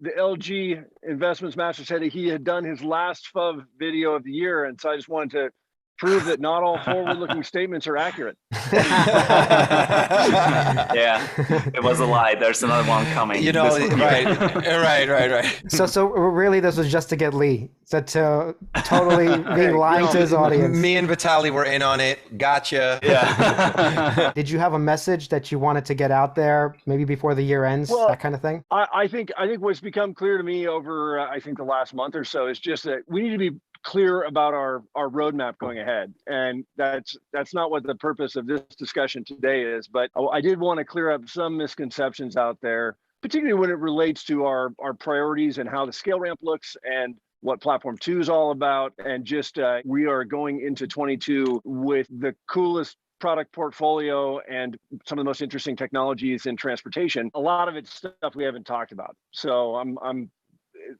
the LG Investments Master said he had done his last FUV video of the year, and so I just wanted to prove that not all forward-looking statements are accurate. Yeah, it was a lie. There's another one coming. You know, right. So really, this was just to get Lee. So to totally being lying to his audience. Me and Vitaly were in on it. Gotcha. Yeah. Did you have a message that you wanted to get out there, maybe before the year ends, Well, that kind of thing? I think what's become clear to me over I think the last month or so is just that we need to be clear about our roadmap going ahead, and that's not what the purpose of this discussion today is. But I did want to clear up some misconceptions out there, particularly when it relates to our priorities and how the scale ramp looks and what Platform 2 is all about. And just we are going into 22 with the coolest product portfolio and some of the most interesting technologies in transportation. A lot of it's stuff we haven't talked about. So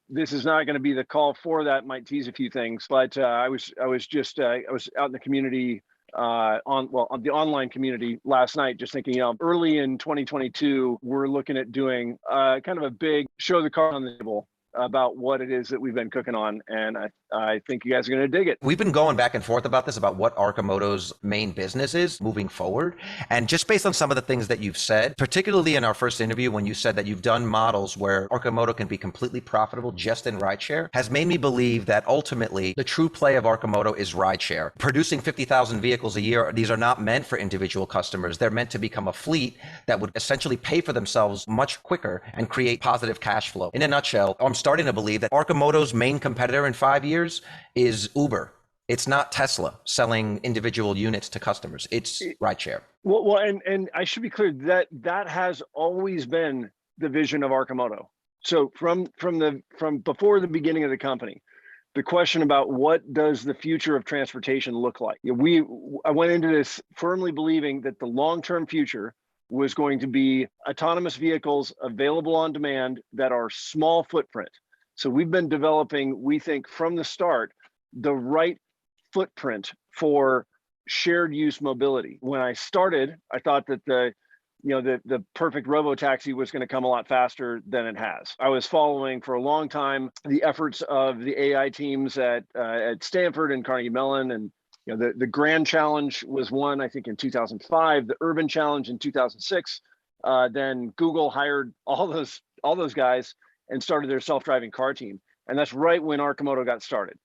this is not going to be the call for that. Might tease a few things, but I was out in the community on the online community last night, just thinking, early in 2022, we're looking at doing kind of a big show the card on the table about what it is that we've been cooking on, and I think you guys are going to dig it. We've been going back and forth about this, about what Arcimoto's main business is moving forward. And just based on some of the things that you've said, particularly in our first interview when you said that you've done models where Arcimoto can be completely profitable just in rideshare, has made me believe that ultimately the true play of Arcimoto is rideshare. Producing 50,000 vehicles a year, these are not meant for individual customers. They're meant to become a fleet that would essentially pay for themselves much quicker and create positive cash flow. In a nutshell, I'm starting to believe that Arcimoto's main competitor in 5 years is Uber. It's not Tesla selling individual units to customers. It's rideshare. Well, and I should be clear that has always been the vision of Arcimoto. So from before the beginning of the company, the question about what does the future of transportation look like? I went into this firmly believing that the long-term future was going to be autonomous vehicles available on demand that are small footprint. So we've been developing, we think from the start, the right footprint for shared use mobility. When I started, I thought that the perfect RoboTaxi was going to come a lot faster than it has. I was following for a long time the efforts of the AI teams at Stanford and Carnegie Mellon, and the Grand Challenge was one, I think, in 2005, the Urban Challenge in 2006. Then Google hired all those guys and started their self-driving car team. And that's right when Arcimoto got started.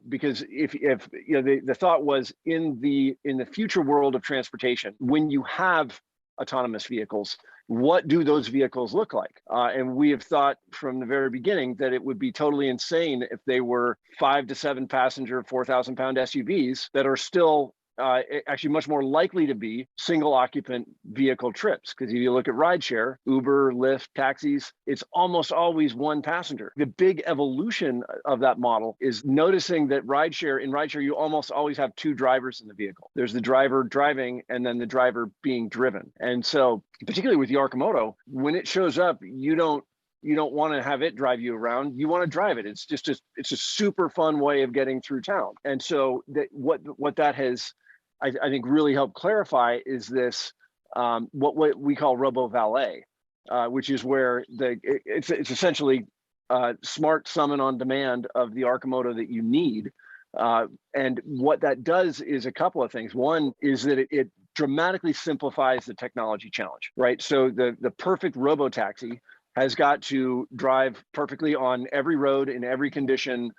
Because if the thought was in the future world of transportation, when you have autonomous vehicles, what do those vehicles look like? And we have thought from the very beginning that it would be totally insane if they were 5 to 7 passenger, 4,000 pound SUVs that are still actually much more likely to be single occupant vehicle trips. Because if you look at rideshare, Uber, Lyft, taxis, it's almost always one passenger. The big evolution of that model is noticing that in rideshare, you almost always have 2 drivers in the vehicle. There's the driver driving and then the driver being driven. And so particularly with the Arcimoto, when it shows up, you don't want to have it drive you around. You want to drive it. It's a super fun way of getting through town. And so what that has, I think, really helped clarify is this what we call RoboValet, which is where it's essentially smart summon on demand of the Arcimoto that you need. And what that does is a couple of things. One is that it dramatically simplifies the technology challenge, right? So the perfect RoboTaxi has got to drive perfectly on every road in every condition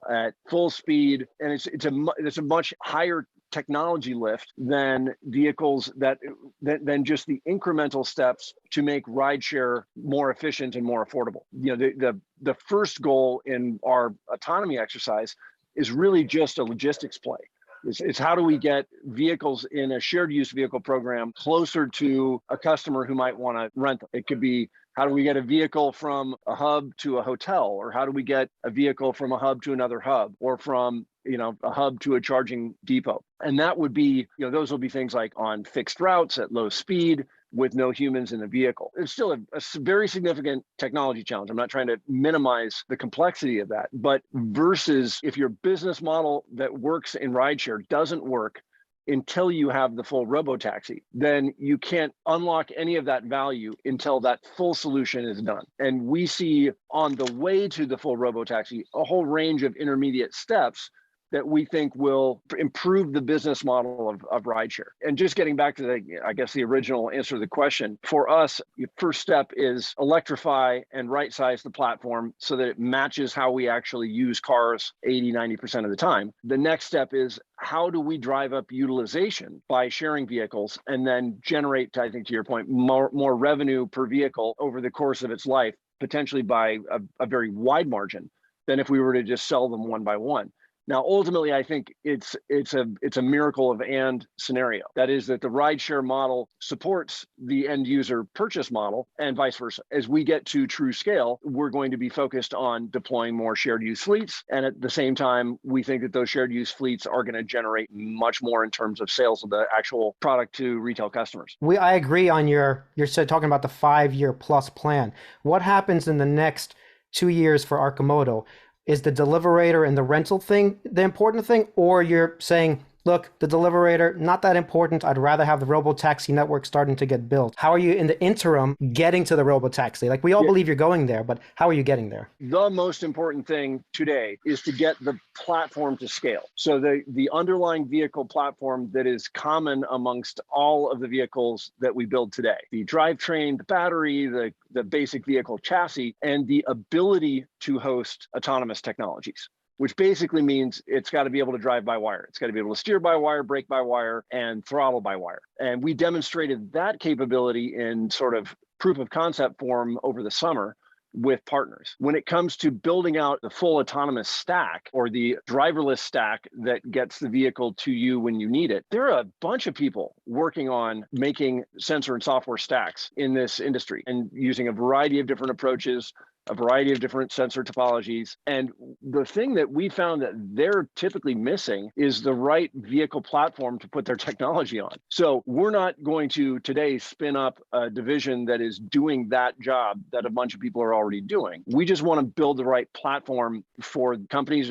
at full speed, and it's a much higher technology lift than vehicles than just the incremental steps to make rideshare more efficient and more affordable. The first goal in our autonomy exercise is really just a logistics play. It's how do we get vehicles in a shared use vehicle program closer to a customer who might want to rent them. It could be, how do we get a vehicle from a hub to a hotel? Or how do we get a vehicle from a hub to another hub? Or from a hub to a charging depot? And that would be, those will be things like on fixed routes at low speed with no humans in the vehicle. It's still a very significant technology challenge. I'm not trying to minimize the complexity of that, but versus if your business model that works in rideshare doesn't work until you have the full Robotaxi, then you can't unlock any of that value until that full solution is done. And we see on the way to the full Robotaxi a whole range of intermediate steps that we think will improve the business model of rideshare. And just getting back to the original answer to the question, for us, the first step is electrify and right size the platform so that it matches how we actually use cars 80-90% of the time. The next step is how do we drive up utilization by sharing vehicles and then generate, I think to your point, more revenue per vehicle over the course of its life, potentially by a very wide margin than if we were to just sell them one by one. Now, ultimately, I think it's a miracle of and scenario. That is that the rideshare model supports the end user purchase model and vice versa. As we get to true scale, we're going to be focused on deploying more shared use fleets. And at the same time, we think that those shared use fleets are going to generate much more in terms of sales of the actual product to retail customers. I agree on you're talking about the 5-year plus plan. What happens in the next 2 years for Arcimoto? Is the Deliverator and the rental thing the important thing? Or you're saying, look, the Deliverator, not that important. I'd rather have the Robotaxi network starting to get built. How are you in the interim getting to the Robotaxi? Like we all believe you're going there, but how are you getting there? The most important thing today is to get the platform to scale. So the underlying vehicle platform that is common amongst all of the vehicles that we build today, the drivetrain, the battery, the basic vehicle chassis, and the ability to host autonomous technologies, which basically means it's got to be able to drive by wire. It's got to be able to steer by wire, brake by wire, and throttle by wire. And we demonstrated that capability in sort of proof of concept form over the summer with partners. When it comes to building out the full autonomous stack or the driverless stack that gets the vehicle to you when you need it, there are a bunch of people working on making sensor and software stacks in this industry and using a variety of different approaches, a variety of different sensor topologies. And the thing that we found that they're typically missing is the right vehicle platform to put their technology on. So we're not going to today spin up a division that is doing that job that a bunch of people are already doing. We just want to build the right platform for companies,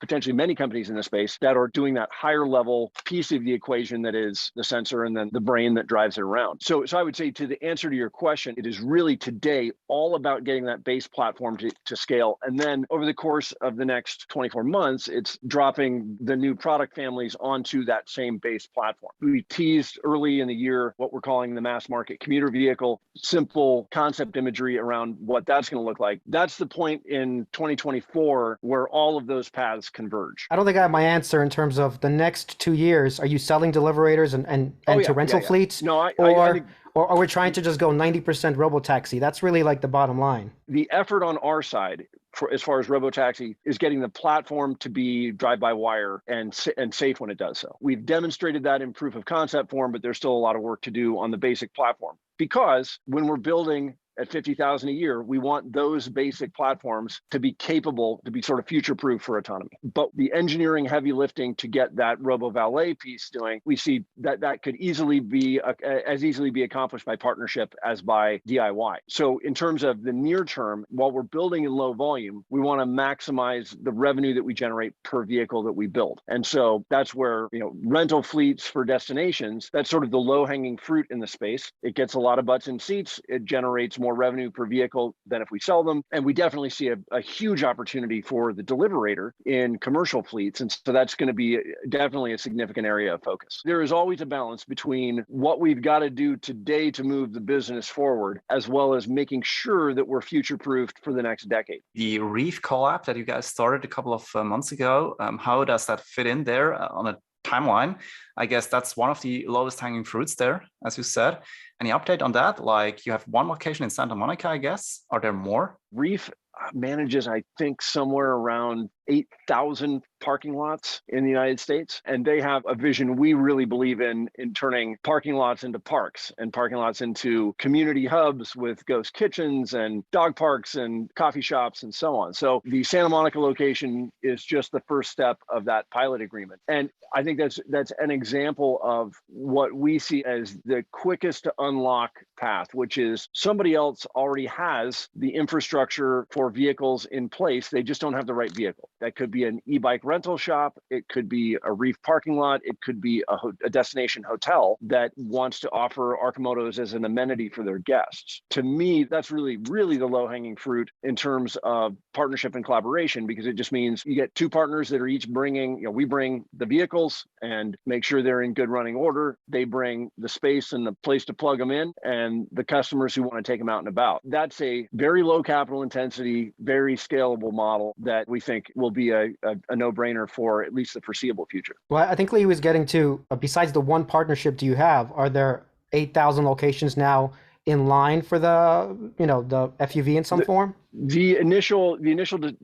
potentially many companies in this space that are doing that higher level piece of the equation that is the sensor and then the brain that drives it around. So I would say to the answer to your question, it is really today all about getting that base platform to scale. And then over the course of the next 24 months, it's dropping the new product families onto that same base platform. We teased early in the year what we're calling the mass market commuter vehicle, simple concept imagery around what that's going to look like. That's the point in 2024 where all of those paths converge. I don't think I have my answer in terms of the next 2 years. Are you selling Deliverators and to rental fleets? No, I think, or are we trying to just go 90% Robotaxi? That's really like the bottom line. The effort on our side, as far as Robotaxi, is getting the platform to be drive-by-wire and safe when it does so. We've demonstrated that in proof of concept form, but there's still a lot of work to do on the basic platform. Because when we're building at 50,000 a year, we want those basic platforms to be capable, to be sort of future-proof for autonomy. But the engineering heavy lifting to get that RoboValet piece doing, we see that could easily be as easily be accomplished by partnership as by DIY. So in terms of the near term, while we're building in low volume, we want to maximize the revenue that we generate per vehicle that we build. And so that's where, rental fleets for destinations, that's sort of the low-hanging fruit in the space. It gets a lot of butts in seats. It generates more revenue per vehicle than if we sell them. And we definitely see a huge opportunity for the Deliverator in commercial fleets. And so that's going to be definitely a significant area of focus. There is always a balance between what we've got to do today to move the business forward, as well as making sure that we're future-proofed for the next decade. The Reef collab that you guys started a couple of months ago, how does that fit in there on a timeline? I guess that's one of the lowest hanging fruits there, as you said. Any update on that? Like you have one location in Santa Monica, I guess. Are there more? Reef manages, I think, somewhere around 8,000 parking lots in the United States. And they have a vision we really believe in turning parking lots into parks and parking lots into community hubs with ghost kitchens and dog parks and coffee shops and so on. So the Santa Monica location is just the first step of that pilot agreement. And I think that's an example of what we see as the quickest to unlock path, which is somebody else already has the infrastructure for vehicles in place. They just don't have the right vehicle. That could be an e-bike rental shop, it could be a Reef parking lot, it could be a destination hotel that wants to offer Arcimotos as an amenity for their guests. To me, that's really, really the low-hanging fruit in terms of partnership and collaboration, because it just means you get two partners that are each bringing, we bring the vehicles and make sure they're in good running order. They bring the space and the place to plug them in, and the customers who want to take them out and about. That's a very low capital intensity, very scalable model that we think will be a no-brainer for at least the foreseeable future. Well, I think Lee was getting to, besides the one partnership do you have, are there 8,000 locations now in line for the FUV in some form? The initial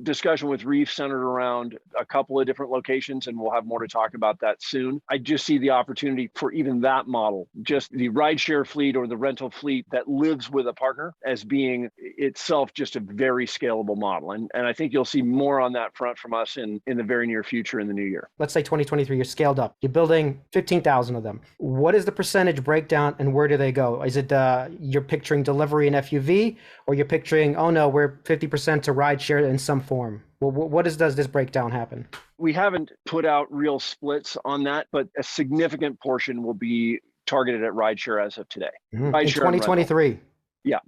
discussion with Reef centered around a couple of different locations, and we'll have more to talk about that soon. I just see the opportunity for even that model, just the rideshare fleet or the rental fleet that lives with a partner, as being itself just a very scalable model. And I think you'll see more on that front from us in the very near future in the new year. Let's say 2023, you're scaled up. You're building 15,000 of them. What is the percentage breakdown and where do they go? Is it you're picturing delivery and FUV, or you're picturing, oh no, we're 50% to rideshare in some form? Well, does this breakdown happen? We haven't put out real splits on that, but a significant portion will be targeted at rideshare as of today. In 2023? Yeah.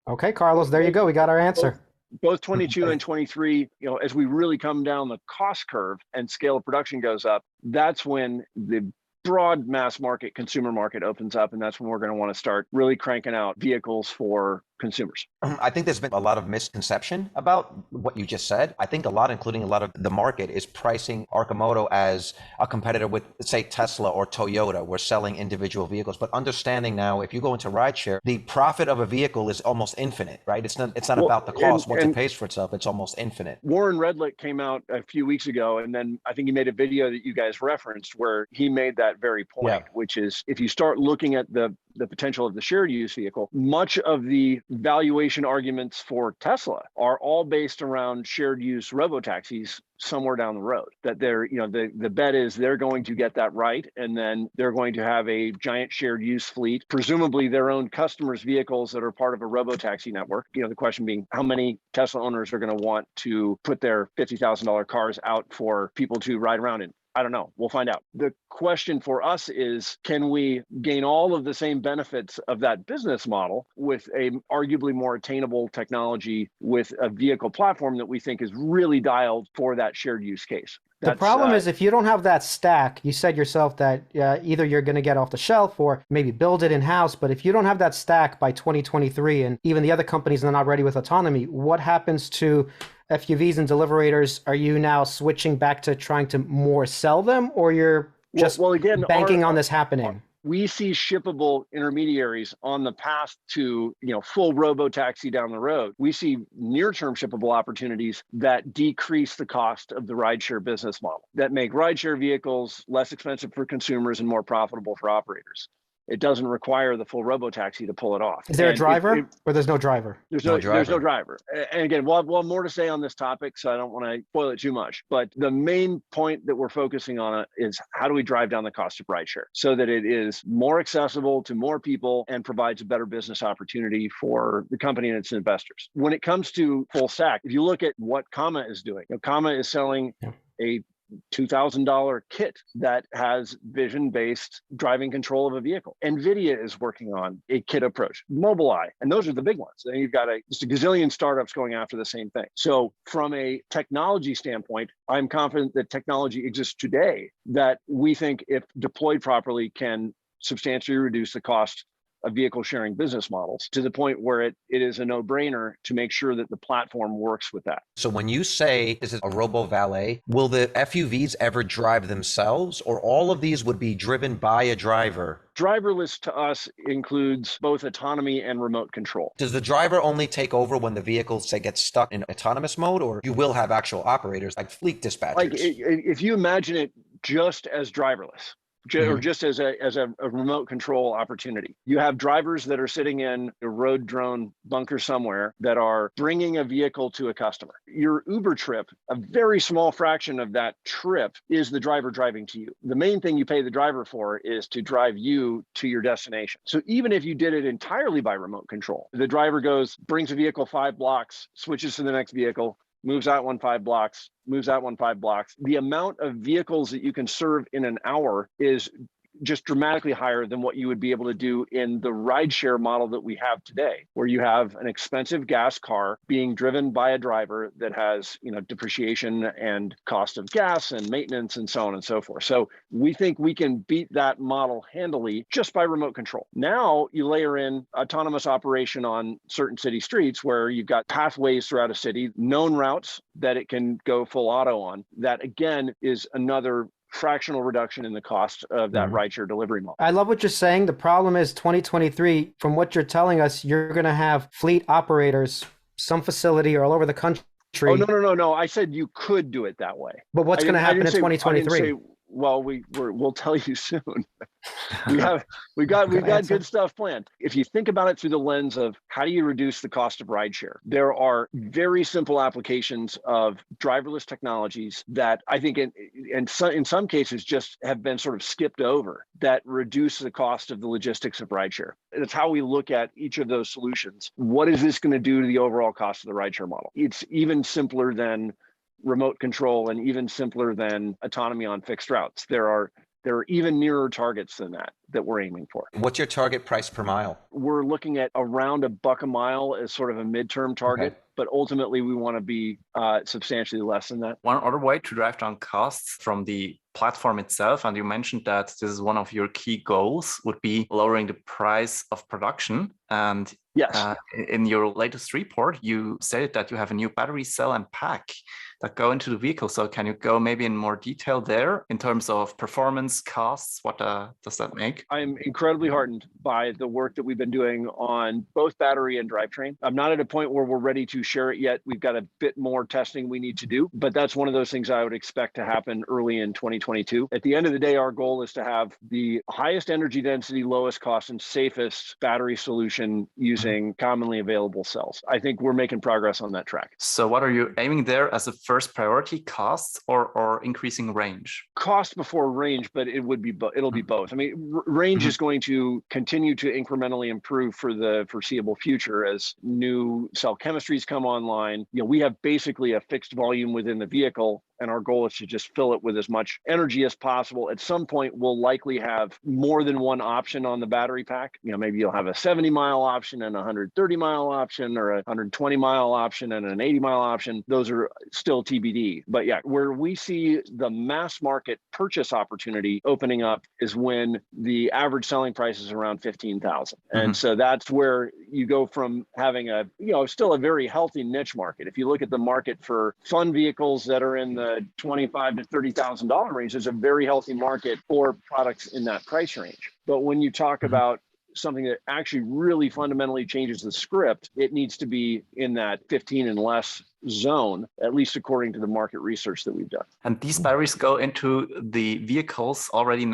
Okay, Carlos, there you go. We got our answer. Both 22 and 23, as we really come down the cost curve and scale of production goes up, that's when the broad mass market, consumer market opens up, and that's when we're going to want to start really cranking out vehicles for consumers. I think there's been a lot of misconception about what you just said. I think including a lot of the market, is pricing Arcimoto as a competitor with, say, Tesla or Toyota. We're selling individual vehicles, but understanding now, if you go into rideshare, the profit of a vehicle is almost infinite, right? It's not about the cost. Once it pays for itself, it's almost infinite. Warren Redlich came out a few weeks ago, and then I think he made a video that you guys referenced where he made that very point, which is, if you start looking at the potential of the shared use vehicle, much of the valuation arguments for Tesla are all based around shared use robotaxis somewhere down the road. That they're, the bet is they're going to get that right, and then they're going to have a giant shared use fleet, presumably their own customers' vehicles that are part of a robotaxi network. The question being, how many Tesla owners are going to want to put their $50,000 cars out for people to ride around in? I don't know. We'll find out. The question for us is, can we gain all of the same benefits of that business model with a arguably more attainable technology, with a vehicle platform that we think is really dialed for that shared use case? The problem is, if you don't have that stack, you said yourself that either you're going to get off the shelf or maybe build it in-house, but if you don't have that stack by 2023, and even the other companies are not ready with autonomy, what happens to FUVs and Deliverators? Are you now switching back to trying to more sell them, or you're just banking on this happening? We see shippable intermediaries on the path to full RoboTaxi down the road. We see near-term shippable opportunities that decrease the cost of the rideshare business model, that make rideshare vehicles less expensive for consumers and more profitable for operators. It doesn't require the full RoboTaxi to pull it off. Is there a driver, or there's no driver? There's no driver. And again, we'll have more to say on this topic, so I don't want to spoil it too much. But the main point that we're focusing on is, how do we drive down the cost of rideshare so that it is more accessible to more people and provides a better business opportunity for the company and its investors. When it comes to full stack, if you look at what Comma is doing, Comma is selling a $2,000 kit that has vision-based driving control of a vehicle. NVIDIA is working on a kit approach, Mobileye, and those are the big ones. Then you've got just a gazillion startups going after the same thing. So from a technology standpoint, I'm confident that technology exists today that we think, if deployed properly, can substantially reduce the cost of vehicle sharing business models, to the point where it is a no-brainer to make sure that the platform works with that. So when you say this is a RoboValet, will the FUVs ever drive themselves, or all of these would be driven by a driver? Driverless to us includes both autonomy and remote control. Does the driver only take over when the vehicle, say, gets stuck in autonomous mode, or you will have actual operators like fleet dispatchers? Like, if you imagine it just as driverless, or just as a remote control opportunity. You have drivers that are sitting in a road drone bunker somewhere that are bringing a vehicle to a customer. Your Uber trip, a very small fraction of that trip is the driver driving to you. The main thing you pay the driver for is to drive you to your destination. So even if you did it entirely by remote control, the driver brings a vehicle 5 blocks, switches to the next vehicle, moves that one 5 blocks, moves that one 5 blocks. The amount of vehicles that you can serve in an hour is just dramatically higher than what you would be able to do in the rideshare model that we have today, where you have an expensive gas car being driven by a driver that has, depreciation and cost of gas and maintenance and so on and so forth. So we think we can beat that model handily just by remote control. Now you layer in autonomous operation on certain city streets where you've got pathways throughout a city, known routes that it can go full auto on. That again is another fractional reduction in the cost of that rideshare delivery model. I love what you're saying. The problem is 2023, from what you're telling us, you're going to have fleet operators, some facility or all over the country. Oh, no. I said you could do it that way. But what's going to happen in 2023? Well, we'll tell you soon. We've got good stuff planned. If you think about it through the lens of how do you reduce the cost of rideshare, there are very simple applications of driverless technologies that I think in some cases just have been sort of skipped over that reduce the cost of the logistics of rideshare. It's how we look at each of those solutions. What is this going to do to the overall cost of the rideshare model? It's even simpler than remote control and even simpler than autonomy on fixed routes. There are even nearer targets than that we're aiming for. What's your target price per mile? We're looking at around $1 a mile as sort of a midterm target, but ultimately we want to be substantially less than that. One other way to drive down costs from the platform itself, and you mentioned that this is one of your key goals, would be lowering the price of production. And yes, in your latest report, you stated that you have a new battery cell and pack that go into the vehicle. So can you go maybe in more detail there in terms of performance, costs? What does that make? I'm incredibly heartened by the work that we've been doing on both battery and drivetrain. I'm not at a point where we're ready to share it yet. We've got a bit more testing we need to do, but that's one of those things I would expect to happen early in 2022. At the end of the day, our goal is to have the highest energy density, lowest cost, and safest battery solution using commonly available cells. I think we're making progress on that track. So what are you aiming there as a first priority, costs or increasing range? Cost before range, but it'll be both. I mean, range is going to continue to incrementally improve for the foreseeable future as new cell chemistries come online. We have basically a fixed volume within the vehicle, and our goal is to just fill it with as much energy as possible. At some point, we'll likely have more than one option on the battery pack. Maybe you'll have a 70-mile option and a 130-mile option, or a 120-mile option and an 80-mile option. Those are still TBD. But yeah, where we see the mass market purchase opportunity opening up is when the average selling price is around $15,000. And so that's where you go from having still a very healthy niche market. If you look at the market for fun vehicles that are in the $25,000 to $30,000 range, there's a very healthy market for products in that price range. But when you talk about something that actually really fundamentally changes the script, it needs to be in that 15 and less zone, at least according to the market research that we've done. And these batteries go into the vehicles already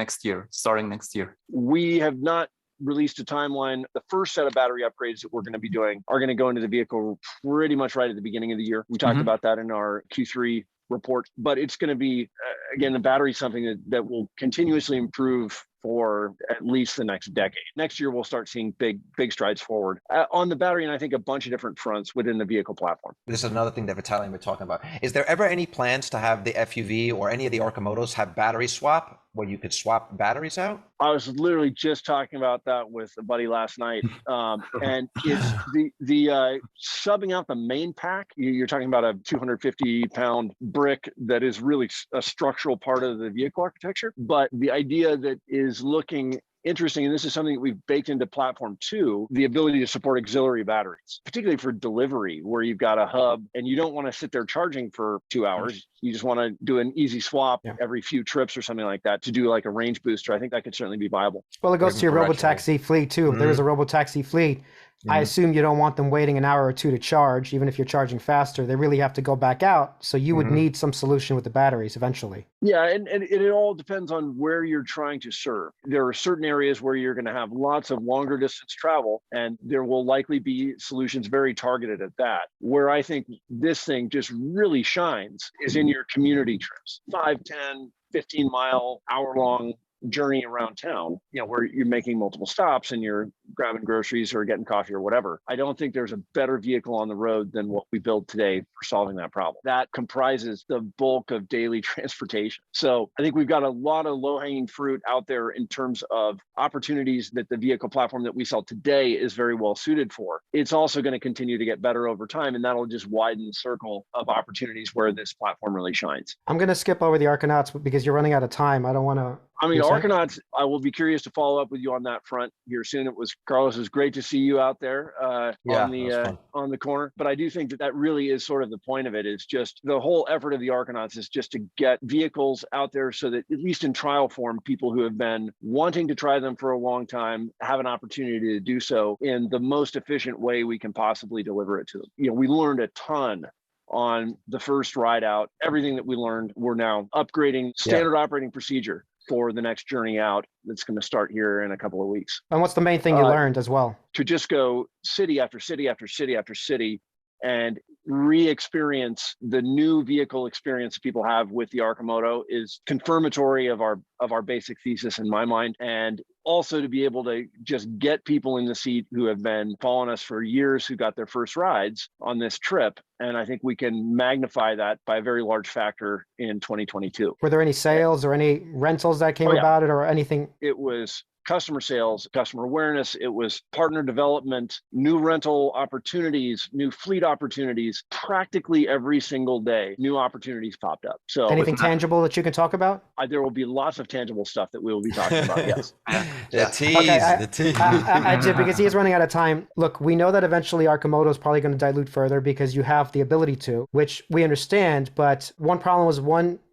starting next year. We have not released a timeline. The first set of battery upgrades that we're going to be doing are going to go into the vehicle pretty much right at the beginning of the year. We talked about that in our Q3 report, but it's going to be, again, the battery is something that will continuously improve for at least the next decade. Next year, we'll start seeing big strides forward on the battery, and I think a bunch of different fronts within the vehicle platform. This is another thing that Vitaly and we're talking about. Is there ever any plans to have the FUV or any of the Arcimotos have battery swap, where you could swap batteries out? I was literally just talking about that with a buddy last night. And it's the subbing out the main pack. You're talking about a 250-pound brick that is really a structural part of the vehicle architecture. But the idea that is looking interesting, and this is something that we've baked into platform 2, the ability to support auxiliary batteries, particularly for delivery, where you've got a hub and you don't want to sit there charging for 2 hours. You just want to do an easy swap every few trips or something like that to do like a range booster. I think that could certainly be viable. Well, it goes to your RoboTaxi fleet too. If there is a RoboTaxi fleet, I assume you don't want them waiting an hour or two to charge. Even if you're charging faster, they really have to go back out. So you would need some solution with the batteries eventually. Yeah, and it all depends on where you're trying to serve. There are certain areas where you're going to have lots of longer distance travel, and there will likely be solutions very targeted at that. Where I think this thing just really shines is in your community trips, 5, 10, 15-mile, hour-long journey around town, where you're making multiple stops and you're grabbing groceries or getting coffee or whatever. I don't think there's a better vehicle on the road than what we build today for solving that problem. That comprises the bulk of daily transportation. So I think we've got a lot of low-hanging fruit out there in terms of opportunities that the vehicle platform that we sell today is very well suited for. It's also going to continue to get better over time, and that'll just widen the circle of opportunities where this platform really shines. I'm going to skip over the Arcanauts because you're running out of time. I don't want to. I mean, Arcanauts, I will be curious to follow up with you on that front here soon. Carlos, it was great to see you out there on the corner. But I do think that really is sort of the point of it, is just the whole effort of the Arcanauts is just to get vehicles out there so that, at least in trial form, people who have been wanting to try them for a long time have an opportunity to do so in the most efficient way we can possibly deliver it to them. We learned a ton on the first ride out. Everything that we learned, we're now upgrading standard operating procedure for the next journey out that's going to start here in a couple of weeks. And what's the main thing you learned as well? To just go city after city after city after city and re-experience the new vehicle experience people have with the Arcimoto is confirmatory of our basic thesis in my mind. And also to be able to just get people in the seat who have been following us for years, who got their first rides on this trip. And I think we can magnify that by a very large factor in 2022. Were there any sales or any rentals that came about it, or anything? It was customer sales, customer awareness. It was partner development, new rental opportunities, new fleet opportunities. Practically every single day, new opportunities popped up. So anything tangible that you can talk about? There will be lots of tangible stuff that we will be talking about. Yes. The tease. Because he is running out of time. Look, we know that eventually Arcimoto is probably going to dilute further because you have the ability to, which we understand. But one problem was,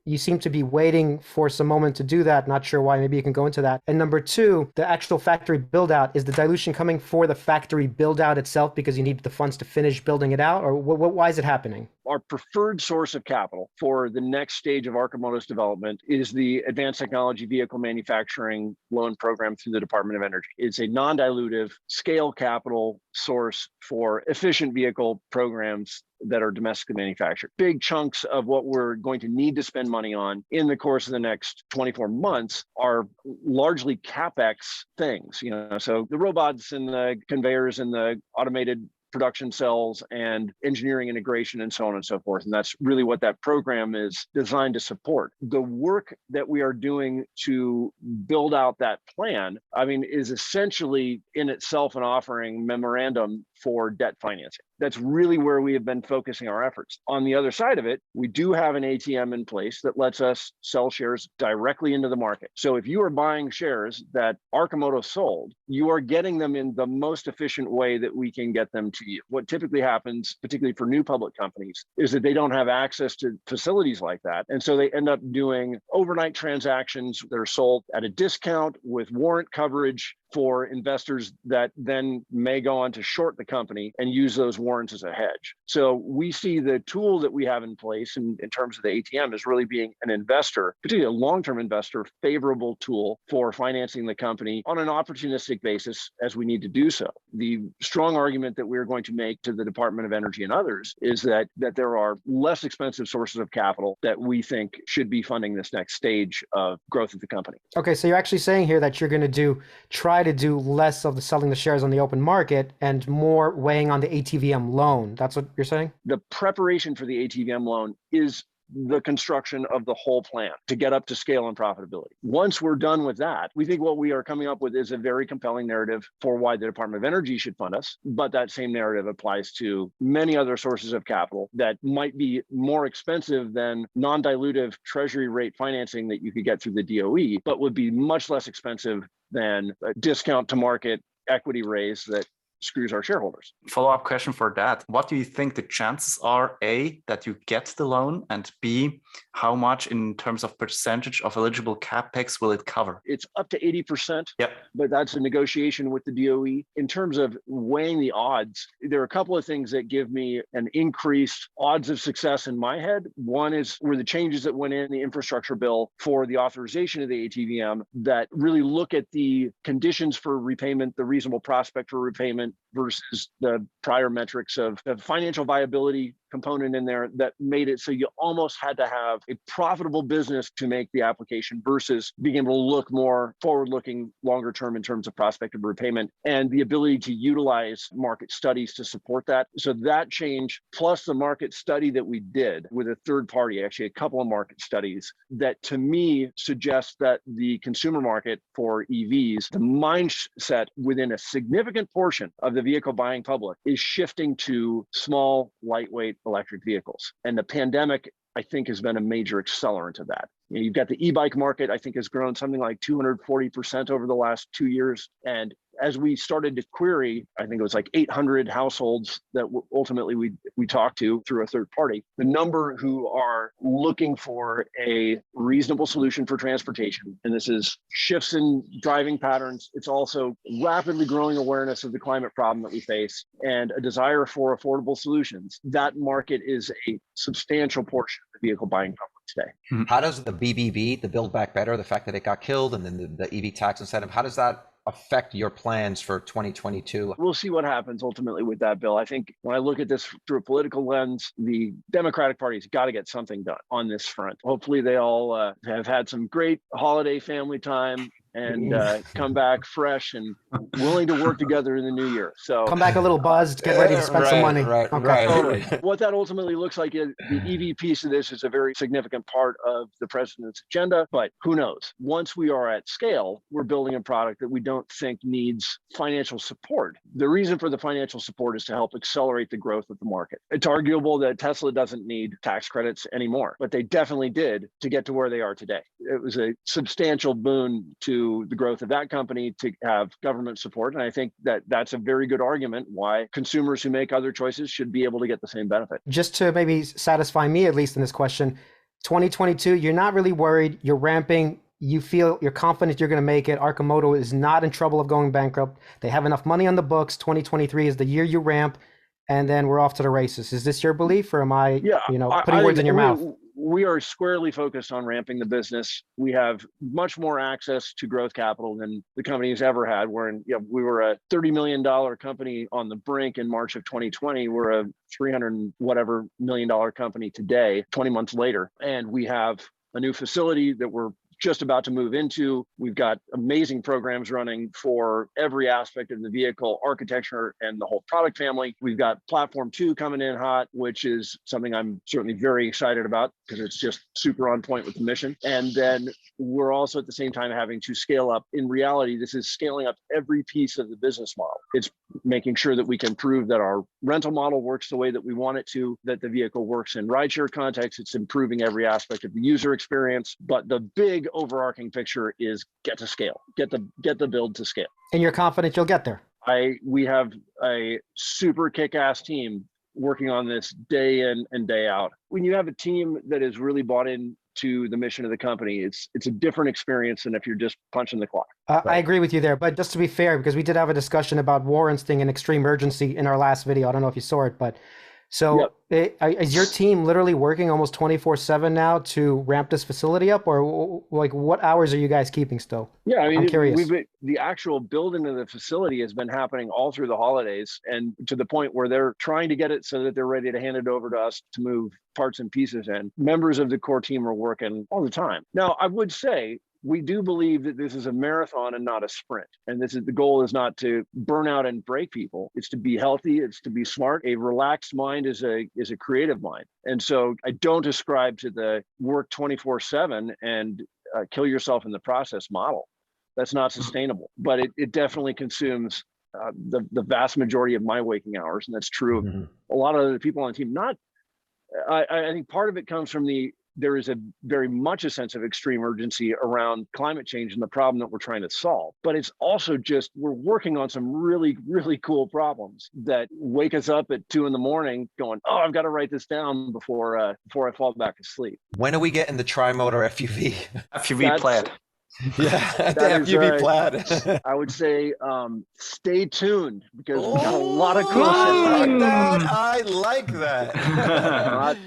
you seem to be waiting for some moment to do that. Not sure why. Maybe you can go into that. And number two, the actual factory build out. Is the dilution coming for the factory build out itself because you need the funds to finish building it out? Or why is it happening? Our preferred source of capital for the next stage of Arcimoto's development is the Advanced Technology Vehicle Manufacturing Loan Program through the Department of Energy. It's a non-dilutive scale capital source for efficient vehicle programs that are domestically manufactured. Big chunks of what we're going to need to spend money on in the course of the next 24 months are largely CapEx things. So the robots and the conveyors and the automated production cells and engineering integration and so on and so forth. And that's really what that program is designed to support. The work that we are doing to build out that plan, is essentially in itself an offering memorandum for debt financing. That's really where we have been focusing our efforts. On the other side of it, we do have an ATM in place that lets us sell shares directly into the market. So if you are buying shares that Arcimoto sold, you are getting them in the most efficient way that we can get them to you. What typically happens, particularly for new public companies, is that they don't have access to facilities like that. And so they end up doing overnight transactions that are sold at a discount with warrant coverage for investors that then may go on to short the company and use those warrants as a hedge. So we see the tool that we have in place in terms of the ATM as really being an investor, particularly a long-term investor, favorable tool for financing the company on an opportunistic basis as we need to do so. The strong argument that we're going to make to the Department of Energy and others is that there are less expensive sources of capital that we think should be funding this next stage of growth of the company. Okay, so you're actually saying here that you're going to try to do less of the selling the shares on the open market and more weighing on the ATVM loan. That's what you're saying? The preparation for the ATVM loan is the construction of the whole plan to get up to scale and profitability. Once we're done with that, we think what we are coming up with is a very compelling narrative for why the Department of Energy should fund us. But that same narrative applies to many other sources of capital that might be more expensive than non-dilutive treasury rate financing that you could get through the DOE, but would be much less expensive than a discount to market equity raise that screws our shareholders. Follow-up question for that. What do you think the chances are, A, that you get the loan, and B, how much in terms of percentage of eligible CapEx will it cover? It's up to 80%, yep. But that's a negotiation with the DOE. In terms of weighing the odds, there are a couple of things that give me an increased odds of success in my head. One is were the changes that went in the infrastructure bill for the authorization of the ATVM that really look at the conditions for repayment, the reasonable prospect for repayment, versus the prior metrics of the financial viability component in there that made it so you almost had to have a profitable business to make the application versus being able to look more forward-looking, longer term in terms of prospective repayment and the ability to utilize market studies to support that. So that change, plus the market study that we did with a third party, actually a couple of market studies, that to me suggests that the consumer market for EVs, the mindset within a significant portion of the vehicle buying public is shifting to small, lightweight electric vehicles. And the pandemic, I think, has been a major accelerant of that. You've got the e-bike market, I think, has grown something like 240% over the last 2 years. And as we started to query, I think it was like 800 households that ultimately we talked to through a third party, the number who are looking for a reasonable solution for transportation. And this is shifts in driving patterns. It's also rapidly growing awareness of the climate problem that we face and a desire for affordable solutions. That market is a substantial portion of the vehicle buying public today. How does the BBB, the Build Back Better, the fact that it got killed, and then the EV tax incentive, how does that affect your plans for 2022? We'll see what happens ultimately with that bill. I think when I look at this through a political lens, the Democratic Party's got to get something done on this front. Hopefully they all have had some great holiday family time and come back fresh and willing to work together in the new year. So come back a little buzzed, get ready to spend some money. Totally. What that ultimately looks like is the EV piece of this is a very significant part of the president's agenda, but who knows? Once we are at scale, we're building a product that we don't think needs financial support. The reason for the financial support is to help accelerate the growth of the market. It's arguable that Tesla doesn't need tax credits anymore, but they definitely did to get to where they are today. It was a substantial boon to the growth of that company to have government support. And I think that that's a very good argument why consumers who make other choices should be able to get the same benefit. Just to maybe satisfy me, at least in this question, 2022, you're not really worried, you're ramping, you feel you're confident you're going to make it. Arcimoto is not in trouble of going bankrupt. They have enough money on the books. 2023 is the year you ramp, and then we're off to the races. Is this your belief, or am I, putting words in your mouth? We are squarely focused on ramping the business. We have much more access to growth capital than the company has ever had. We were a $30 million company on the brink in March of 2020. We're a 300 and whatever million dollar company today, 20 months later. And we have a new facility that we're just about to move into. We've got amazing programs running for every aspect of the vehicle architecture and the whole product family. We've got Platform 2 coming in hot, which is something I'm certainly very excited about because it's just super on point with the mission. And then we're also at the same time having to scale up. In reality, this is scaling up every piece of the business model. It's making sure that we can prove that our rental model works the way that we want it to, that the vehicle works in rideshare context. It's improving every aspect of the user experience. But the big overarching picture is get to scale, get the build to scale. And you're confident you'll get there? We have a super kick-ass team working on this day in and day out. When you have a team that is really bought into the mission of the company, it's a different experience than if you're just punching the clock. I agree with you there, but just to be fair, because we did have a discussion about Warren's thing in extreme urgency in our last video. I don't know if you saw it, but so is your team literally working almost 24/7 now to ramp this facility up, or like what hours are you guys keeping still? Yeah, I mean, I'm curious. The actual building of the facility has been happening all through the holidays, and to the point where they're trying to get it so that they're ready to hand it over to us to move parts and pieces in. Members of the core team are working all the time. Now, I would say, we do believe that this is a marathon and not a sprint. And the goal is not to burn out and break people. It's to be healthy. It's to be smart. A relaxed mind is a creative mind. And so I don't ascribe to the work 24/7 and kill yourself in the process model. That's not sustainable, but it definitely consumes the vast majority of my waking hours. And that's true of a lot of the people on the team. I think part of it comes from there is a very much a sense of extreme urgency around climate change and the problem that we're trying to solve. But it's also just, we're working on some really, really cool problems that wake us up at 2 a.m. going, oh, I've got to write this down before I fall back asleep. When are we getting the tri-motor FUV? FUV plaid. Yeah, the FUV plaid. I would say stay tuned because we got a lot of cool shit. I like that.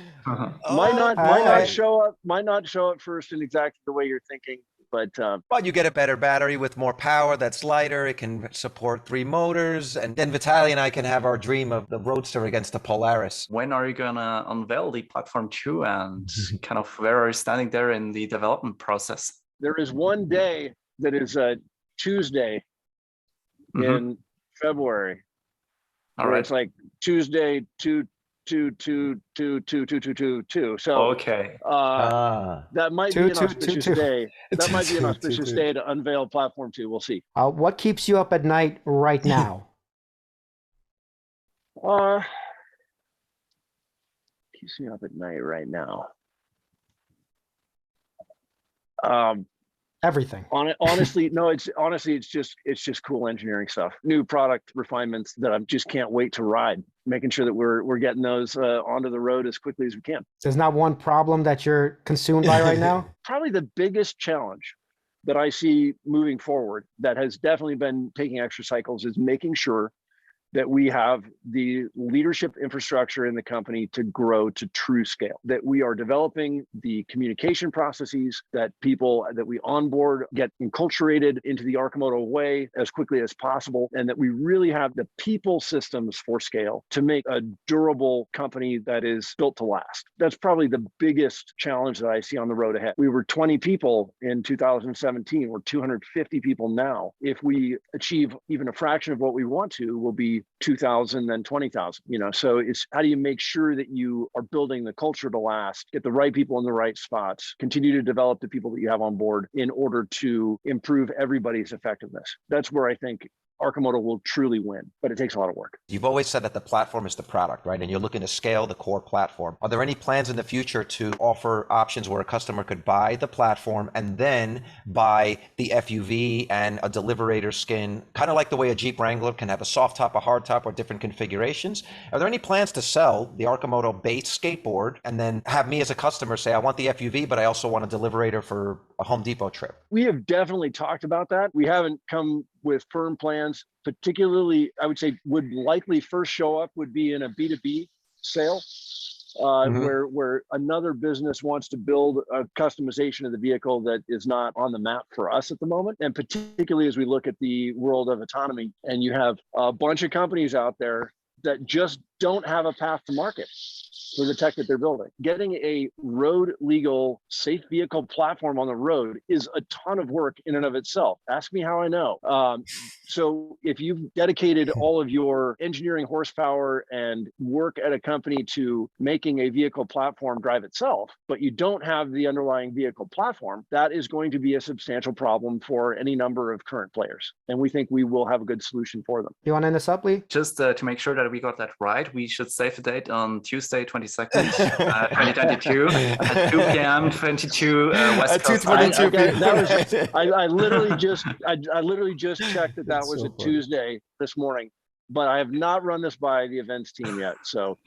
Might not show up first in exactly the way you're thinking. But you get a better battery with more power that's lighter. It can support 3 motors. And then Vitaly and I can have our dream of the Roadster against the Polaris. When are you going to unveil the platform 2 and kind of where are you standing there in the development process? There is one day that is a Tuesday in February. All right. It's like Tuesday, 2-2-2-2-2-2-2-2. So okay. That might be an auspicious day. That might be an auspicious day to unveil platform 2. We'll see. What keeps you up at night right now? Keeps me up at night right now. Everything. Honestly, no, it's just cool engineering stuff, new product refinements that I just can't wait to ride, making sure that we're getting those onto the road as quickly as we can. There's not one problem that you're consumed by right now? Probably the biggest challenge that I see moving forward that has definitely been taking extra cycles is making sure that we have the leadership infrastructure in the company to grow to true scale, that we are developing the communication processes, that people that we onboard get enculturated into the Arcimoto way as quickly as possible, and that we really have the people systems for scale to make a durable company that is built to last. That's probably the biggest challenge that I see on the road ahead. We were 20 people in 2017. We're 250 people now. If we achieve even a fraction of what we want to, we'll be 2,000, then 20,000, so it's how do you make sure that you are building the culture to last, get the right people in the right spots, continue to develop the people that you have on board in order to improve everybody's effectiveness. That's where I think Arcimoto will truly win, but it takes a lot of work. You've always said that the platform is the product, right? And you're looking to scale the core platform. Are there any plans in the future to offer options where a customer could buy the platform and then buy the FUV and a Deliverator skin, kind of like the way a Jeep Wrangler can have a soft top, a hard top, or different configurations? Are there any plans to sell the Arcimoto base skateboard and then have me as a customer say, I want the FUV, but I also want a Deliverator for a Home Depot trip? We have definitely talked about that. We haven't come with firm plans, particularly, I would say would likely first show up would be in a B2B sale, where another business wants to build a customization of the vehicle that is not on the map for us at the moment. And particularly as we look at the world of autonomy, and you have a bunch of companies out there that just don't have a path to market for the tech that they're building. Getting a road legal safe vehicle platform on the road is a ton of work in and of itself. Ask me how I know. So if you've dedicated all of your engineering horsepower and work at a company to making a vehicle platform drive itself, but you don't have the underlying vehicle platform, that is going to be a substantial problem for any number of current players. And we think we will have a good solution for them. You want to end this up, Lee? Just to make sure that we got that right, we should save the date on Tuesday, 22nd, 2022 at 2 p.m. 22 West Coast time. I literally just checked that was a Tuesday this morning, but I have not run this by the events team yet. So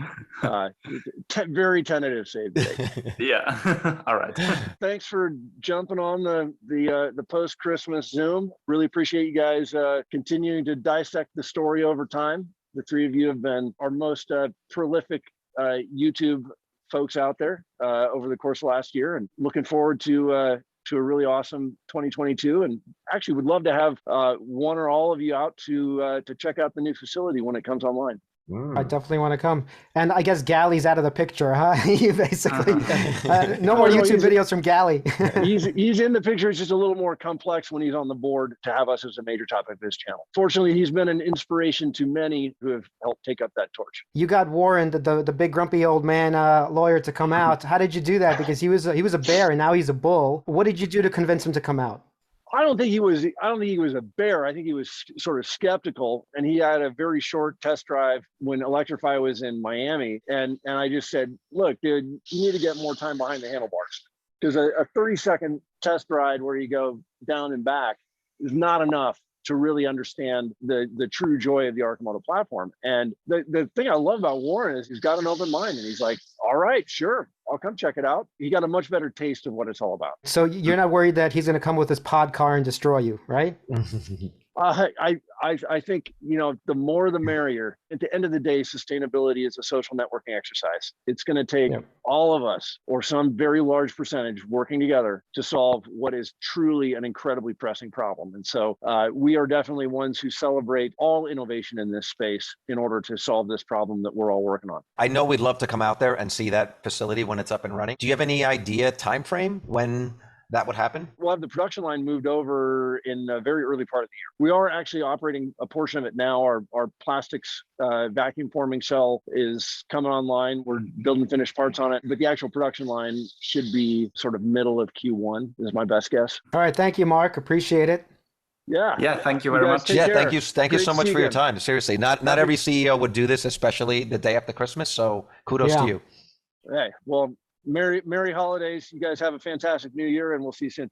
very tentative save date. Yeah. All right. Thanks for jumping on the post-Christmas Zoom. Really appreciate you guys continuing to dissect the story over time. The three of you have been our most prolific YouTube folks out there over the course of last year, and looking forward to a really awesome 2022. And actually would love to have one or all of you out to check out the new facility when it comes online. I definitely want to come. And I guess Gali's out of the picture, huh? You basically, no more YouTube videos from Gali. he's in the picture. It's just a little more complex when he's on the board to have us as a major topic of his channel. Fortunately, he's been an inspiration to many who have helped take up that torch. You got Warren, the big grumpy old man lawyer, to come out. How did you do that? Because he was a bear and now he's a bull. What did you do to convince him to come out? I don't think he was a bear. I think he was sort of skeptical, and he had a very short test drive when Electrify was in Miami. And I just said, look, dude, you need to get more time behind the handlebars, because a 30-second test ride where you go down and back is not enough to really understand the true joy of the Arcimoto platform. And the thing I love about Warren is he's got an open mind, and he's like, all right, sure, I'll come check it out. He got a much better taste of what it's all about. So you're not worried that he's going to come with his pod car and destroy you, right? I think, the more the merrier. At the end of the day, sustainability is a social networking exercise. It's going to take all of us, or some very large percentage, working together to solve what is truly an incredibly pressing problem. And so we are definitely ones who celebrate all innovation in this space in order to solve this problem that we're all working on. I know we'd love to come out there and see that facility when it's up and running. Do you have any idea time frame when that would happen? We'll have the production line moved over in a very early part of the year. We are actually operating a portion of it now. Our plastics vacuum forming cell is coming online. We're building finished parts on it, but the actual production line should be sort of middle of Q1 is my best guess. All right. Thank you, Mark. Appreciate it. Yeah, thank you very much. Yeah, thank you so much for your time. Seriously, not every CEO would do this, especially the day after Christmas. So kudos to you. Hey, well, Merry holidays. You guys have a fantastic new year, and we'll see you soon.